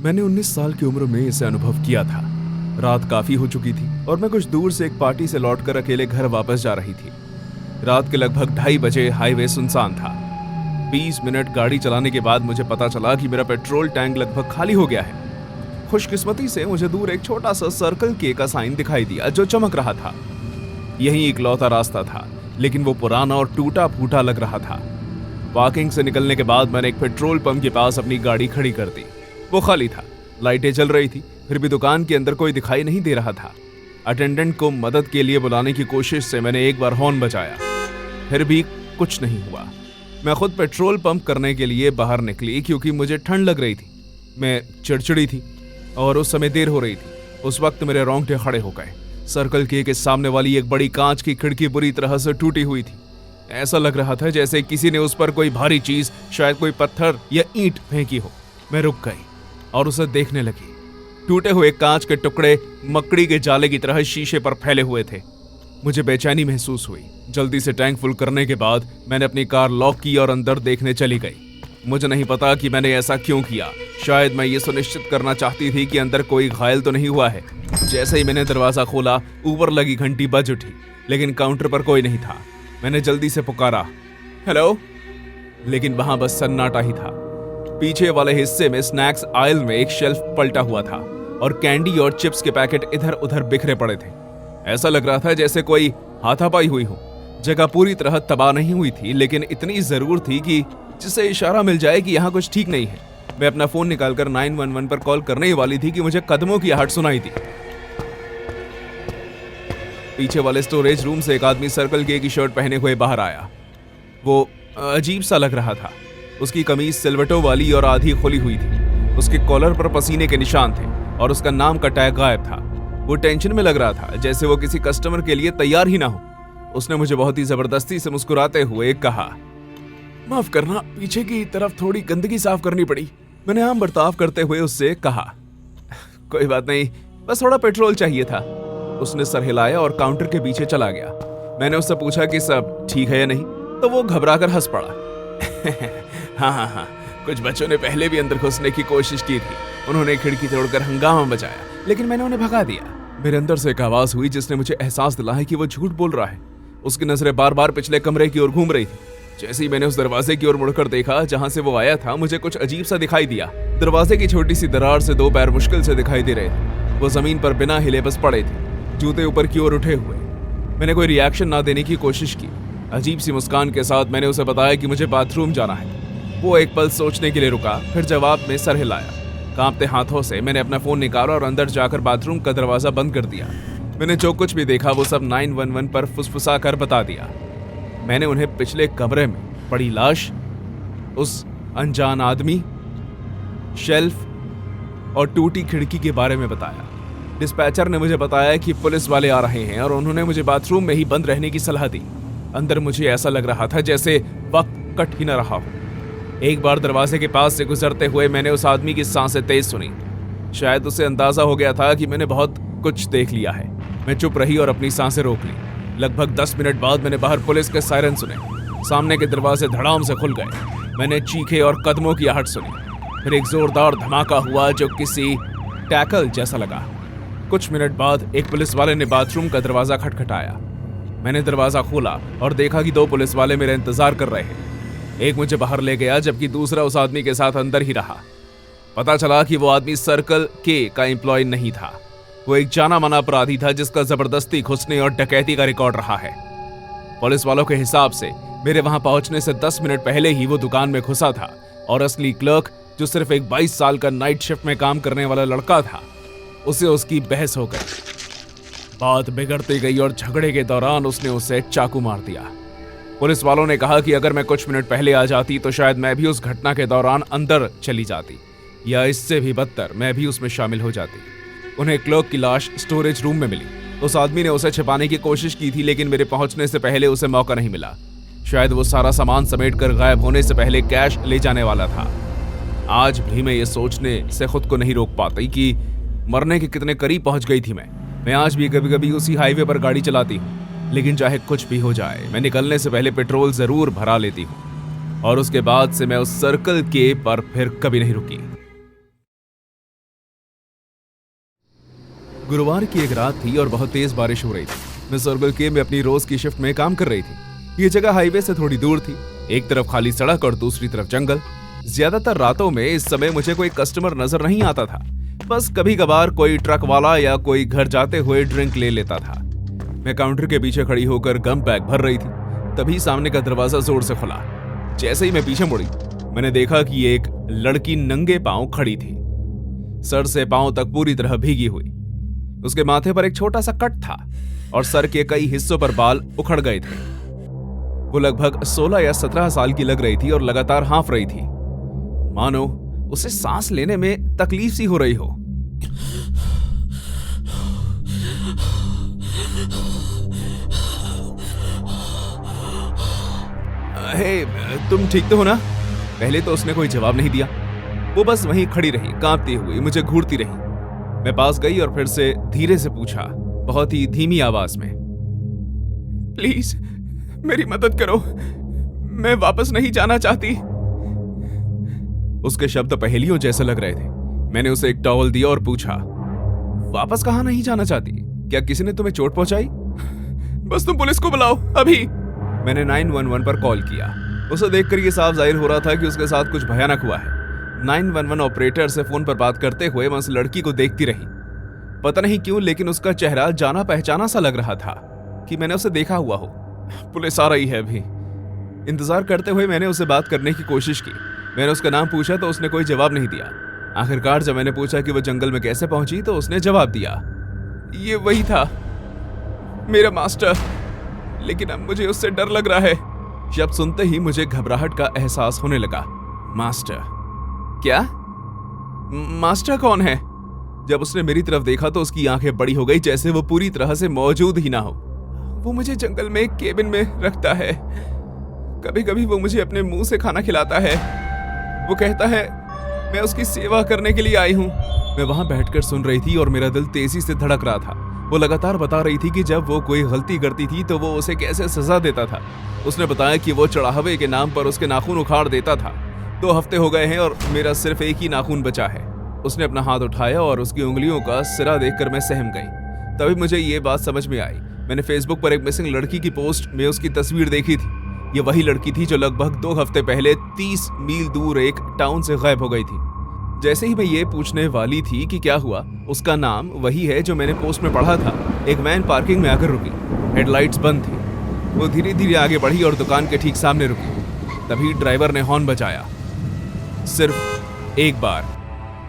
मैंने 19 साल की उम्र में इसे अनुभव किया था। रात काफी हो चुकी थी और मैं कुछ दूर से एक पार्टी से लौटकर अकेले घर वापस जा रही थी। रात के लगभग 2:30 बजे हाईवे सुनसान था। 20 मिनट गाड़ी चलाने के बाद मुझे पता चला कि मेरा पेट्रोल टैंक लगभग खाली हो गया है। खुशकिस्मती से मुझे दूर एक छोटा सा सर्कल के का साइन दिखाई दिया जो चमक रहा था। यही इकलौता रास्ता था, लेकिन वो पुराना और टूटा फूटा लग रहा था। पार्किंग से निकलने के बाद मैंने एक पेट्रोल पंप के पास अपनी गाड़ी खड़ी कर दी। वो खाली था, लाइटें जल रही थी, फिर भी दुकान के अंदर कोई दिखाई नहीं दे रहा था। अटेंडेंट को मदद के लिए बुलाने की कोशिश से मैंने एक बार हॉर्न बजाया, फिर भी कुछ नहीं हुआ। मैं खुद पेट्रोल पंप करने के लिए बाहर निकली क्योंकि मुझे ठंड लग रही थी। मैं चिड़चिड़ी थी और उस समय देर हो रही थी। उस वक्त मेरे रोंगटे खड़े हो गए। सर्कल के सामने वाली एक बड़ी कांच की खिड़की बुरी तरह से टूटी हुई थी। ऐसा लग रहा था जैसे किसी ने उस पर कोई भारी चीज, शायद कोई पत्थर या ईंट फेंकी हो। मैं रुक गई और उसे देखने लगी। टूटे हुए कांच के टुकड़े मकड़ी के जाले की तरह शीशे पर फैले हुए थे। मुझे बेचैनी महसूस हुई। जल्दी से टैंक फुल करने के बाद मैंने अपनी कार लॉक की और अंदर देखने चली गई। मुझे नहीं पता कि मैंने ऐसा क्यों किया। शायद मैं ये सुनिश्चित करना चाहती थी कि अंदर कोई घायल तो नहीं हुआ है। जैसे ही मैंने दरवाजा खोला, ऊपर लगी घंटी बज उठी, लेकिन काउंटर पर कोई नहीं था। मैंने जल्दी से पुकारा, हेलो, लेकिन वहां बस सन्नाटा ही था। पीछे वाले हिस्से में स्नैक्स आयल में एक शेल्फ पलटा हुआ था और कैंडी और चिप्स के पैकेट इधर उधर बिखरे पड़े थे। ऐसा लग रहा था जैसे कोई हाथापाई हुई हो। जगह पूरी तरह तबाह नहीं हुई थी, लेकिन इतनी जरूर थी कि जिससे इशारा मिल जाए कि यहाँ कुछ ठीक नहीं है। मैं अपना फोन निकालकर 911 पर कॉल करने ही वाली थी कि मुझे कदमों की आहट सुनाई दी। पीछे वाले स्टोरेज रूम से एक आदमी सर्कल के की शर्ट पहने हुए बाहर आया। वो अजीब सा लग रहा था। उसकी कमीज सिलवटों वाली और आधी खुली हुई थी। उसके कॉलर पर पसीने के निशान थे और उसका नाम का टैग गायब था। वो टेंशन में लग रहा था, जैसे वो किसी कस्टमर के लिए तैयार ही ना हो। उसने मुझे बहुत ही जबरदस्ती से मुस्कुराते हुए कहा, माफ करना, पीछे की तरफ थोड़ी गंदगी साफ करनी पड़ी। मैंने आम बर्ताव करते हुए उससे कहा, कोई बात नहीं, बस थोड़ा पेट्रोल चाहिए था। उसने सर हिलाया और काउंटर के पीछे चला गया। मैंने उससे पूछा कि सब ठीक है या नहीं, तो वो घबराकर हंस पड़ा। हाँ, कुछ बच्चों ने पहले भी अंदर घुसने की कोशिश की थी। उन्होंने खिड़की तोड़कर हंगामा मचाया, लेकिन मैंने उन्हें भगा दिया। मेरे अंदर से एक आवाज हुई जिसने मुझे एहसास दिलाया कि वो झूठ बोल रहा है। उसकी नजरें बार बार पिछले कमरे की ओर घूम रही थी। जैसे ही मैंने उस दरवाजे की ओर मुड़कर देखा जहां से वो आया था, मुझे कुछ अजीब सा दिखाई दिया। दरवाजे की छोटी सी दरार से 2 पैर मुश्किल से दिखाई दे रहे थे। वो जमीन पर बिना हिले बस पड़े थे, जूते ऊपर की ओर उठे हुए। मैंने कोई रिएक्शन ना देने की कोशिश की। अजीब सी मुस्कान के साथ मैंने उसे बताया कि मुझे बाथरूम जाना है। वो एक पल सोचने के लिए रुका, फिर जवाब में सर हिलाया। कांपते हाथों से मैंने अपना फोन निकाला और अंदर जाकर बाथरूम का दरवाजा बंद कर दिया। मैंने जो कुछ भी देखा वो सब 911 पर फुसफुसा कर बता दिया। मैंने उन्हें पिछले कमरे में पड़ी लाश, उस अनजान आदमी, शेल्फ और टूटी खिड़की के बारे में बताया। डिस्पैचर ने मुझे बताया कि पुलिस वाले आ रहे हैं और उन्होंने मुझे बाथरूम में ही बंद रहने की सलाह दी। अंदर मुझे ऐसा लग रहा था जैसे वक्त कट ही न रहा हो। एक बार दरवाजे के पास से गुजरते हुए मैंने उस आदमी की सांसें तेज सुनी। शायद उसे अंदाजा हो गया था कि मैंने बहुत कुछ देख लिया है। मैं चुप रही और अपनी सांसें रोक ली। लगभग 10 मिनट बाद मैंने बाहर पुलिस के सायरन सुने। सामने के दरवाजे धड़ाम से खुल गए। मैंने चीखे और कदमों की आहट सुनी। फिर एक जोरदार धमाका हुआ जो किसी टैकल जैसा लगा। कुछ मिनट बाद एक पुलिस वाले ने बाथरूम का दरवाजा खटखटाया। मैंने दरवाजा खोला और देखा कि 2 पुलिस वाले मेरा इंतजार कर रहे हैं। एक मुझे बाहर ले गया जबकि दूसरा उस आदमी के साथ अंदर ही रहा। पता चला कि वो आदमी सर्कल के का एम्प्लॉय नहीं था। वो एक जाना माना अपराधी था जिसका जबरदस्ती घुसने और डकैती का रिकॉर्ड रहा है। पुलिस वालों के हिसाब से मेरे वहां पहुंचने से 10 मिनट पहले ही वो दुकान में घुसा था और असली क्लर्क, जो सिर्फ एक 22 साल का नाइट शिफ्ट में काम करने वाला लड़का था, उसे उसकी बहस हो गई। बात बिगड़ती गई और झगड़े के दौरान उसने उसे चाकू मार दिया। पुलिस वालों ने कहा कि अगर मैं कुछ मिनट पहले आ जाती तो शायद मैं भी उस घटना के दौरान अंदर चली जाती, या इससे भी बदतर मैं भी उसमें शामिल हो जाती। उन्हें क्लर्क की लाश स्टोरेज रूम में मिली। उस आदमी ने उसे छिपाने की कोशिश की थी, लेकिन मेरे पहुंचने से पहले उसे मौका नहीं मिला। शायद वो सारा सामान समेटकर गायब होने से पहले कैश ले जाने वाला था। आज भी मैं ये सोचने से खुद को नहीं रोक पाती कि मरने के कितने करीब पहुंच गई थी मैं आज भी कभी कभी उसी हाईवे पर गाड़ी चलाती हूँ, लेकिन चाहे कुछ भी हो जाए मैं निकलने से पहले पेट्रोल जरूर भरा लेती हूँ। और उसके बाद से मैं उस सर्कल के पर फिर कभी नहीं रुकी। गुरुवार की एक रात थी और बहुत तेज बारिश हो रही थी। मैं सर्कल के में अपनी रोज की शिफ्ट में काम कर रही थी। ये जगह हाईवे से थोड़ी दूर थी, एक तरफ खाली सड़क और दूसरी तरफ जंगल। ज्यादातर रातों में इस समय मुझे कोई कस्टमर नजर नहीं आता था, बस कभी कभार कोई ट्रक वाला या कोई घर जाते हुए ड्रिंक ले लेता था। मैं काउंटर के पीछे खड़ी होकर गम पैक भर रही थी, तभी सामने का दरवाजा जोर से खुला। जैसे ही मैं पीछे मुड़ी, मैंने देखा कि एक लड़की नंगे पांव खड़ी थी, सर से पांव तक पूरी तरह भीगी हुई। उसके माथे पर एक छोटा सा कट था और सर के कई हिस्सों पर बाल उखड़ गए थे। वो लगभग 16 या 17 साल की लग रही थी और लगातार हाँफ रही थी, मानो उसे सांस लेने में तकलीफ सी हो रही हो। हे, तुम ठीक तो हो ना? पहले तो उसने कोई जवाब नहीं दिया। वो बस वहीं खड़ी रही, कांपती हुई मुझे घूरती रही। मैं पास गई और फिर से धीरे से पूछा, बहुत ही धीमी आवाज में, प्लीज मेरी मदद करो, मैं वापस नहीं जाना चाहती। उसके शब्द पहेलियों जैसे लग रहे थे। मैंने उसे एक टॉवल दिया और पूछा, वापस कहां नहीं जाना चाहती? क्या किसी ने तुम्हें चोट पहुंचाई? बस तुम पुलिस को बुलाओ अभी। मैंने 911 पर कॉल किया। उसे देखकर यह साफ जाहिर हो रहा था कि उसके साथ कुछ भयानक हुआ है। 911 ऑपरेटर से फोन पर बात करते हुए मैं उस लड़की को देखती रही। पता नहीं क्यों, लेकिन उसका चेहरा जाना पहचाना सा लग रहा था कि मैंने उसे देखा हुआ हो। पुलिस आ रही है अभी। इंतजार करते हुए मैंने उससे बात करने की कोशिश की। मैंने उसका नाम पूछा तो उसने कोई जवाब नहीं दिया। आखिरकार जब मैंने पूछा कि वो जंगल में कैसे पहुंची तो उसने जवाब दिया, ये वही था, मेरा मास्टर, लेकिन अब मुझे उससे डर लग रहा है। शब्द सुनते ही मुझे घबराहट का एहसास होने लगा। मास्टर? क्या? मास्टर कौन है? जब उसने मेरी तरफ देखा तो उसकी आंखें बड़ी हो गई, जैसे वो पूरी तरह से मौजूद ही ना हो। वो मुझे जंगल में एक केबिन में रखता है। कभी कभी वो मुझे अपने मुंह से खाना खिलाता है। वो कहता है मैं उसकी सेवा करने के लिए आई हूँ। मैं वहां बैठकर सुन रही थी और मेरा दिल तेजी से धड़क रहा था। वो लगातार बता रही थी कि जब वो कोई गलती करती थी तो वो उसे कैसे सजा देता था। उसने बताया कि वो चढ़ावे के नाम पर उसके नाखून उखाड़ देता था। 2 हफ्ते हो गए हैं और मेरा सिर्फ एक ही नाखून बचा है। उसने अपना हाथ उठाया और उसकी उंगलियों का सिरा देखकर मैं सहम गई। तभी मुझे ये बात समझ में आई। मैंने फेसबुक पर एक मिसिंग लड़की की पोस्ट में उसकी तस्वीर देखी थी। ये वही लड़की थी जो लगभग 2 हफ्ते पहले 30 मील दूर एक टाउन से गायब हो गई थी। जैसे ही मैं ये पूछने वाली थी कि क्या हुआ, उसका नाम वही है जो मैंने पोस्ट में पढ़ा था। एक वैन पार्किंग में आकर रुकी, हेडलाइट्स बंद थी। वो धीरे धीरे आगे बढ़ी और दुकान के ठीक सामने रुकी। तभी ड्राइवर ने हॉर्न बजाया, सिर्फ एक बार।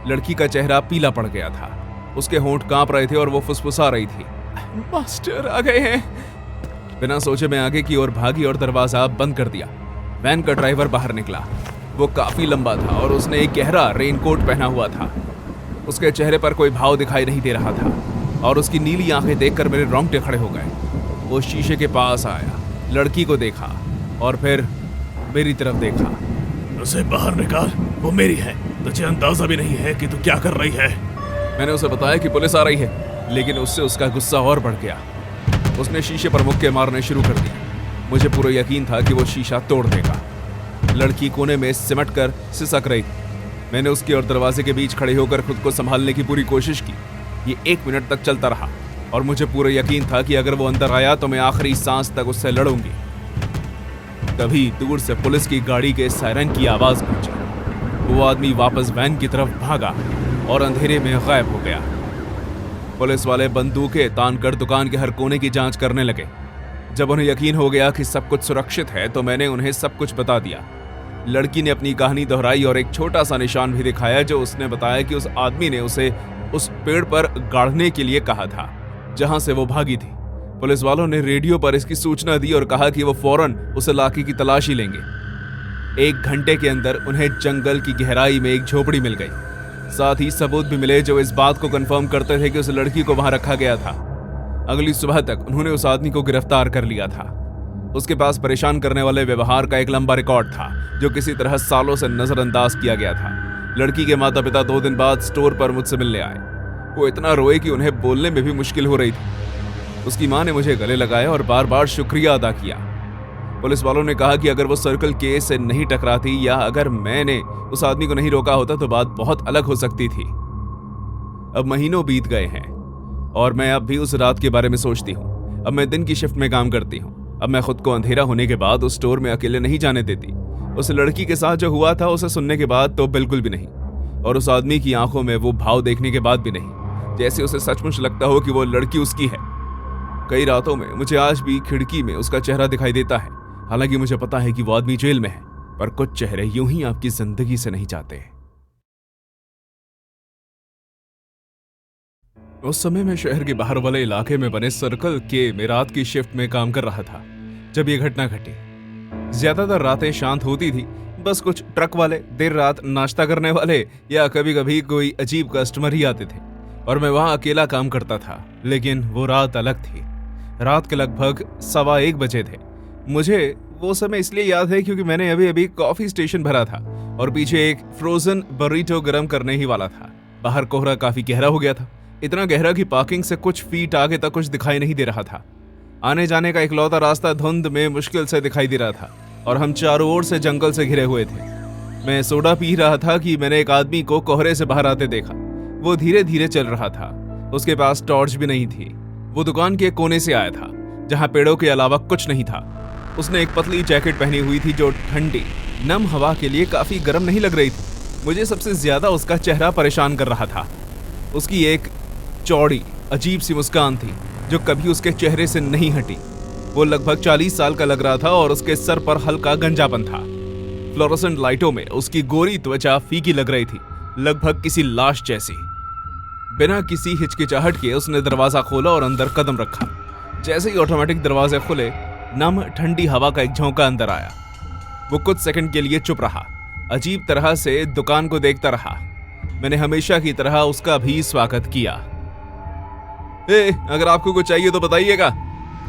लड़की का चेहरा पीला पड़ गया था, उसके होंठ कांप रहे थे और वो फुसफुसा रही थी, मास्टर आ गए हैं। बिना सोचे मैं आगे की ओर भागी और दरवाजा बंद कर दिया। वैन का ड्राइवर बाहर निकला। वो काफी लंबा था और उसने एक गहरा रेनकोट पहना हुआ था। उसके चेहरे पर कोई भाव दिखाई नहीं दे रहा था और उसकी नीली आंखें देखकर मेरे रोंगटे खड़े हो गए। वो शीशे के पास आया, लड़की को देखा और फिर मेरी तरफ देखा। उसे बाहर निकाल, वो मेरी है। तुझे अंदाजा भी नहीं है कि तू क्या कर रही है। मैंने उसे बताया कि पुलिस आ रही है, लेकिन उससे उसका गुस्सा और बढ़ गया। उसने शीशे पर मुक्के मारने शुरू कर दिए। मुझे पूरा यकीन था कि वो शीशा तोड़ देगा। लड़की कोने में सिमट कर सिसक रही थी। मैंने उसके और दरवाजे के बीच खड़े होकर खुद को संभालने की पूरी कोशिश की। ये 1 मिनट तक चलता रहा और मुझे पूरा यकीन था कि अगर वो अंदर आया तो मैं आखिरी सांस तक उससे लड़ूंगी। तभी दूर से पुलिस की गाड़ी के सायरन की आवाज पहुंची। वो आदमी वापस वैन की तरफ भागा और अंधेरे में गायब हो गया। पुलिस वाले बंदूकें तानकर दुकान के हर कोने की जांच करने लगे। जब उन्हें यकीन हो गया कि सब कुछ सुरक्षित है तो मैंने उन्हें सब कुछ बता दिया। लड़की ने अपनी कहानी दोहराई और एक छोटा सा निशान भी दिखाया जो उसने बताया कि उस आदमी ने उसे उस पेड़ पर गाड़ने के लिए कहा था जहां से वो भागी थी। पुलिस वालों ने रेडियो पर इसकी सूचना दी और कहा कि वो फौरन उस इलाके की तलाशी लेंगे। 1 घंटे के अंदर उन्हें जंगल की गहराई में एक झोपड़ी मिल गई। साथ ही सबूत भी मिले जो इस बात को कंफर्म करते थे कि उस लड़की को वहां रखा गया था। अगली सुबह तक उन्होंने उस आदमी को गिरफ्तार कर लिया था। उसके पास परेशान करने वाले व्यवहार का एक लंबा रिकॉर्ड था जो किसी तरह सालों से नजरअंदाज किया गया था। लड़की के माता पिता 2 दिन बाद स्टोर पर मुझसे मिलने आए। वो इतना रोए कि उन्हें बोलने में भी मुश्किल हो रही थी। उसकी मां ने मुझे गले लगाया और बार बार शुक्रिया अदा किया। पुलिस वालों ने कहा कि अगर वो सर्कल के से नहीं टकराती या अगर मैंने उस आदमी को नहीं रोका होता तो बात बहुत अलग हो सकती थी। अब महीनों बीत गए हैं और मैं अब भी उस रात के बारे में सोचती हूँ। अब मैं दिन की शिफ्ट में काम करती हूँ। अब मैं खुद को अंधेरा होने के बाद उस स्टोर में अकेले नहीं जाने देती। उस लड़की के साथ जो हुआ था उसे सुनने के बाद तो बिल्कुल भी नहीं, और उस आदमी की आंखों में वो भाव देखने के बाद भी नहीं, जैसे उसे सचमुच लगता हो कि वो लड़की उसकी है। कई रातों में मुझे आज भी खिड़की में उसका चेहरा दिखाई देता है। हालांकि मुझे पता है कि वो आदमी जेल में है, पर कुछ चेहरे यूं ही आपकी जिंदगी से नहीं जाते। उस समय मैं शहर के बाहर वाले इलाके में बने सर्कल के में रात की शिफ्ट में काम कर रहा था जब ये घटना घटी। ज्यादातर रातें शांत होती थी, बस कुछ ट्रक वाले, देर रात नाश्ता करने वाले या कभी कभी कोई अजीब कस्टमर ही आते थे, और मैं वहां अकेला काम करता था। लेकिन वो रात अलग थी। रात के लगभग 1:15 बजे थे। मुझे वो समय इसलिए याद है क्योंकि मैंने अभी अभी कॉफी स्टेशन भरा था और पीछे एक फ्रोजन बर्रिटो गर्म करने ही वाला था। बाहर कोहरा काफी गहरा हो गया था, इतना गहरा कि पार्किंग से कुछ फीट आगे तक कुछ दिखाई नहीं दे रहा था। आने जाने का इकलौता रास्ता धुंध में मुश्किल से दिखाई दे रहा था और हम चारों ओर से जंगल से घिरे हुए थे। मैं सोडा पी रहा था कि मैंने एक आदमी को कोहरे से बाहर आते देखा। वो धीरे धीरे चल रहा था, उसके पास टॉर्च भी नहीं थी। वो दुकान के कोने से आया था जहां पेड़ों के अलावा कुछ नहीं था। उसने एक पतली जैकेट पहनी हुई थी जो ठंडी नम हवा के लिए काफी गर्म नहीं लग रही थी। मुझे सबसे ज्यादा उसका चेहरा परेशान कर रहा था। उसकी एक चौड़ी अजीब सी मुस्कान थी जो कभी उसके चेहरे से नहीं हटी। वो लगभग 40 साल का लग रहा था और उसके सर पर हल्का गंजापन था। फ्लोरोसेंट लाइटों में उसकी गोरी त्वचा फीकी लग रही थी, लगभग किसी लाश जैसी। बिना किसी हिचकिचाहट के उसने दरवाजा खोला और अंदर कदम रखा। जैसे ही ऑटोमेटिक दरवाजे खुले, नम ठंडी हवा का एक झोंका अंदर आया। वो कुछ सेकंड के लिए चुप रहा, अजीब तरह से दुकान को देखता रहा। मैंने हमेशा की तरह उसका भी स्वागत किया। अगर आपको कुछ चाहिए तो बताइएगा।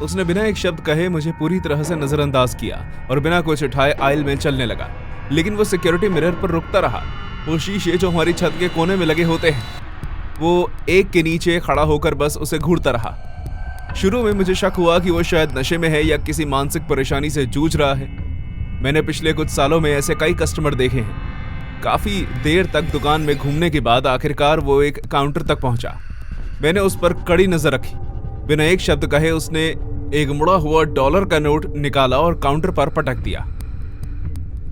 उसने बिना एक शब्द कहे मुझे पूरी तरह से नजरअंदाज किया और बिना कुछ उठाए आइल में चलने लगा। लेकिन वो सिक्योरिटी मिरर पर रुकता रहा। वो शीशे जो हमारी छत के कोने में लगे होते हैं, वो एक के नीचे खड़ा होकर बस उसे घूरता रहा। शुरू में मुझे शक हुआ कि वो शायद नशे में है या किसी मानसिक परेशानी से जूझ रहा है। मैंने पिछले कुछ सालों में ऐसे कई कस्टमर देखे हैं। काफी देर तक दुकान में घूमने के बाद आखिरकार वो एक काउंटर तक पहुंचा। मैंने उस पर कड़ी नजर रखी। बिना एक शब्द कहे उसने एक मुड़ा हुआ $1 का नोट निकाला और काउंटर पर पटक दिया।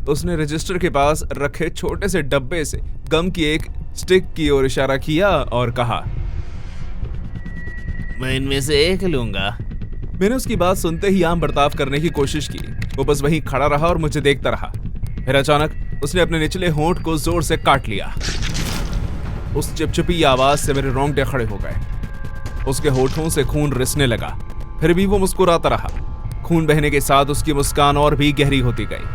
उसने रजिस्टर के पास रखे छोटे से डब्बे से गम की एक स्टिक की ओर इशारा किया और कहा, मैं इनमें से एक लूंगा। मैंने उसकी बात सुनते ही आम बर्ताव करने की कोशिश की। वो बस वहीं खड़ा रहा और मुझे देखता रहा। फिर अचानक उसने अपने निचले होंठ को जोर से काट लिया। उस चिपचिपी आवाज से मेरे रोंगटे खड़े हो गए। उसके होठों से खून रिसने लगा। फिर भी वो मुस्कुराता रहा। खून बहने के साथ उसकी मुस्कान और भी गहरी होती गई।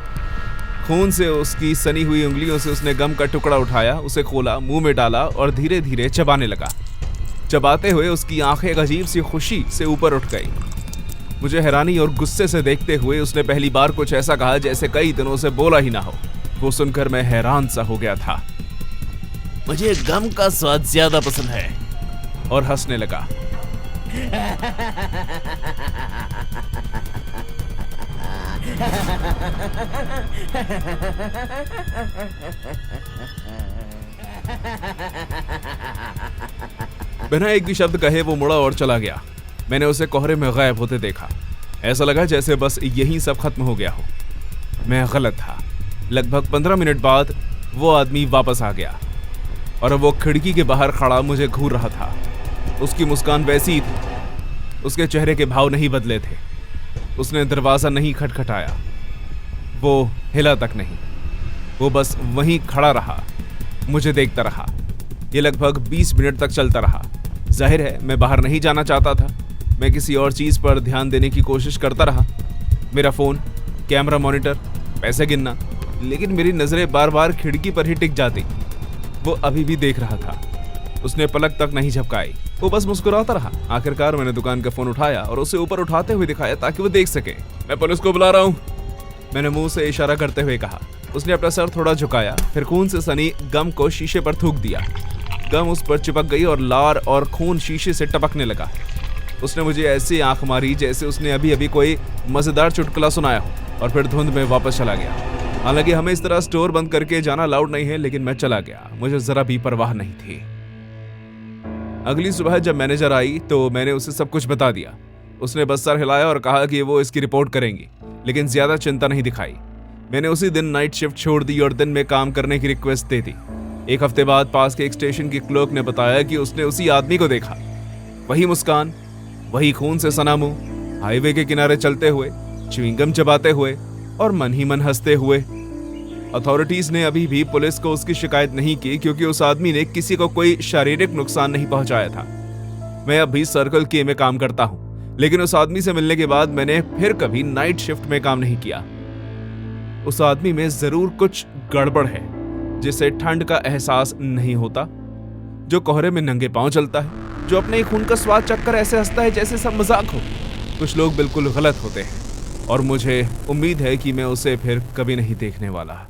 खून से उसकी सनी हुई उंगलियों से उसने गम का टुकड़ा उठाया, उसे खोला, मुंह में डाला और धीरे धीरे चबाने लगा। चबाते हुए उसकी आंखें एक अजीब सी खुशी से ऊपर उठ गई। मुझे हैरानी और गुस्से से देखते हुए उसने पहली बार कुछ ऐसा कहा जैसे कई दिनों से बोला ही ना हो। वो सुनकर मैं हैरान सा हो गया था। मुझे गम का स्वाद ज्यादा पसंद है। और हंसने लगा। बिना एक भी शब्द कहे वो मुड़ा और चला गया। मैंने उसे कोहरे में गायब होते देखा। ऐसा लगा जैसे बस यहीं सब खत्म हो गया हो। मैं गलत था। लगभग 15 मिनट बाद वो आदमी वापस आ गया और वो खिड़की के बाहर खड़ा मुझे घूर रहा था। उसकी मुस्कान वैसी ही थी, उसके चेहरे के भाव नहीं बदले थे। उसने दरवाजा नहीं खटखटाया, वो हिला तक नहीं। वो बस वहीं खड़ा रहा, मुझे देखता रहा। ये लगभग 20 मिनट तक चलता रहा। जाहिर है मैं बाहर नहीं जाना चाहता था। मैं किसी और चीज पर ध्यान देने की कोशिश करता रहा, मेरा फोन, कैमरा मॉनिटर, पैसे गिनना, लेकिन मेरी नजरें बार बार खिड़की पर ही टिक जाती। वो अभी भी देख रहा था। उसने पलक तक नहीं झपकाई, वो बस मुस्कुराता रहा। आखिरकार मैंने दुकान का फोन उठाया और उसे ऊपर उठाते हुए दिखाया ताकि वो देख सके। मैं पुलिस को बुला रहा हूँ, मैंने मुंह से इशारा करते हुए कहा। उसने अपना सर थोड़ा झुकाया, फिर खून से सनी गम को शीशे पर थूक दिया। गम उस पर चिपक गई और लार और खून शीशे से टपकने लगा। उसने मुझे ऐसी आंख मारी जैसे उसने अभी अभी कोई मजेदार चुटकुला सुनाया हो, और फिर धुंध में वापस चला गया। हालांकि हमें इस तरह स्टोर बंद करके जाना अलाउड नहीं है, लेकिन मैं चला गया। मुझे जरा भी परवाह नहीं थी। अगली सुबह जब मैनेजर आई तो मैंने उसे सब कुछ बता दिया। उसने बस सर हिलाया और कहा कि वो इसकी रिपोर्ट करेंगी, लेकिन ज्यादा चिंता नहीं दिखाई। मैंने उसी दिन नाइट शिफ्ट छोड़ दी और दिन में काम करने की रिक्वेस्ट दे दी। एक हफ्ते बाद पास के एक स्टेशन के क्लर्क ने बताया कि उसने उसी आदमी को देखा। वही मुस्कान, वही खून से सना मुंह, हाईवे के किनारे चलते हुए, च्युइंगम चबाते हुए और मन ही मन हंसते हुए। अथॉरिटीज ने अभी भी पुलिस को उसकी शिकायत नहीं की क्योंकि उस आदमी ने किसी को कोई शारीरिक नुकसान नहीं पहुंचाया था। मैं अब भी सर्कल के में काम करता हूं, लेकिन उस आदमी से मिलने के बाद मैंने फिर कभी नाइट शिफ्ट में काम नहीं किया। उस आदमी में जरूर कुछ गड़बड़ है जिसे ठंड का एहसास नहीं होता, जो कोहरे में नंगे पांव चलता है, जो अपने खून का स्वाद चखकर ऐसे हंसता है जैसे सब मजाक हो। कुछ लोग बिल्कुल गलत होते हैं और मुझे उम्मीद है कि मैं उसे फिर कभी नहीं देखने वाला।